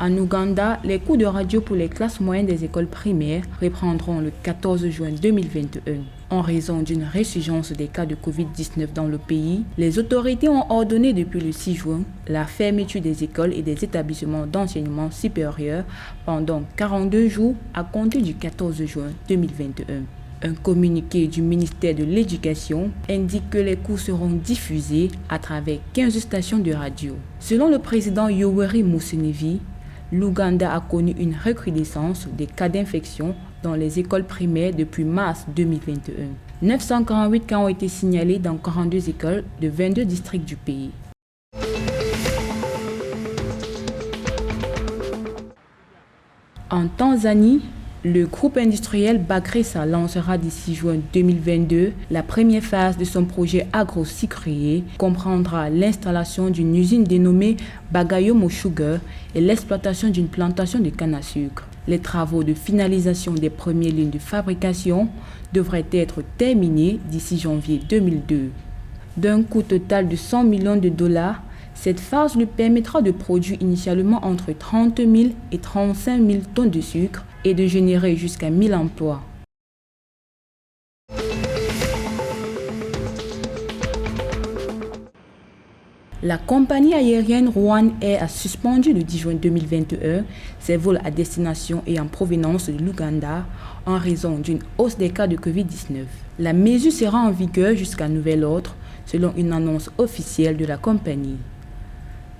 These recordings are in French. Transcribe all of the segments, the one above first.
En Ouganda, les cours de radio pour les classes moyennes des écoles primaires reprendront le 14 juin 2021. En raison d'une résurgence des cas de Covid-19 dans le pays, les autorités ont ordonné depuis le 6 juin la fermeture des écoles et des établissements d'enseignement supérieur pendant 42 jours à compter du 14 juin 2021. Un communiqué du ministère de l'Éducation indique que les cours seront diffusés à travers 15 stations de radio. Selon le président Yoweri Museveni, l'Ouganda a connu une recrudescence des cas d'infection dans les écoles primaires depuis mars 2021. 948 cas ont été signalés dans 42 écoles de 22 districts du pays. En Tanzanie, le groupe industriel Bakresa lancera d'ici juin 2022 la première phase de son projet agro-sucrier, comprendra l'installation d'une usine dénommée Bagayomo Sugar et l'exploitation d'une plantation de canne à sucre. Les travaux de finalisation des premières lignes de fabrication devraient être terminés d'ici janvier 2002. D'un coût total de 100 millions de dollars, cette phase lui permettra de produire initialement entre 30 000 et 35 000 tonnes de sucre et de générer jusqu'à 1000 emplois. La compagnie aérienne Rwand Air a suspendu le 10 juin 2021 ses vols à destination et en provenance de l'Ouganda en raison d'une hausse des cas de Covid-19. La mesure sera en vigueur jusqu'à nouvel ordre, selon une annonce officielle de la compagnie.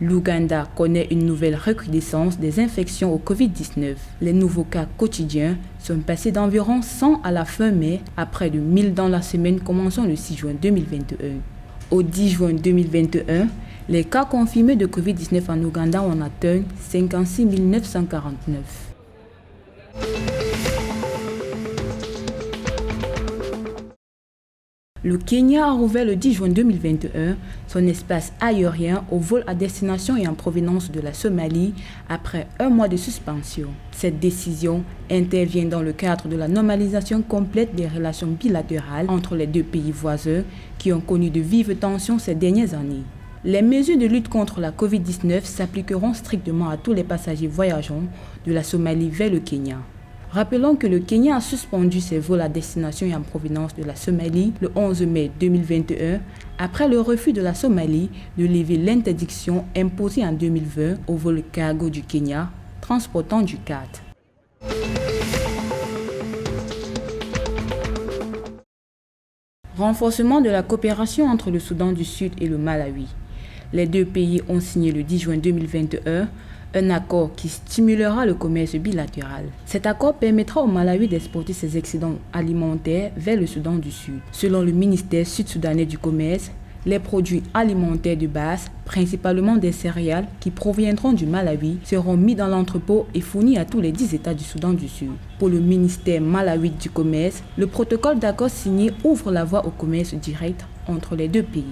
L'Ouganda connaît une nouvelle recrudescence des infections au Covid-19. Les nouveaux cas quotidiens sont passés d'environ 100 à la fin mai à près de 1000 dans la semaine commençant le 6 juin 2021. Au 10 juin 2021, les cas confirmés de Covid-19 en Ouganda ont atteint 56 949. Le Kenya a rouvert le 10 juin 2021 son espace aérien aux vols à destination et en provenance de la Somalie après un mois de suspension. Cette décision intervient dans le cadre de la normalisation complète des relations bilatérales entre les deux pays voisins qui ont connu de vives tensions ces dernières années. Les mesures de lutte contre la Covid-19 s'appliqueront strictement à tous les passagers voyageant de la Somalie vers le Kenya. Rappelons que le Kenya a suspendu ses vols à destination et en provenance de la Somalie le 11 mai 2021 après le refus de la Somalie de lever l'interdiction imposée en 2020 au vol cargo du Kenya transportant du khat. Renforcement de la coopération entre le Soudan du Sud et le Malawi. Les deux pays ont signé le 10 juin 2021 un accord qui stimulera le commerce bilatéral. Cet accord permettra au Malawi d'exporter ses excédents alimentaires vers le Soudan du Sud. Selon le ministère sud-soudanais du Commerce, les produits alimentaires de base, principalement des céréales qui proviendront du Malawi, seront mis dans l'entrepôt et fournis à tous les 10 États du Soudan du Sud. Pour le ministère malawi du Commerce, le protocole d'accord signé ouvre la voie au commerce direct entre les deux pays.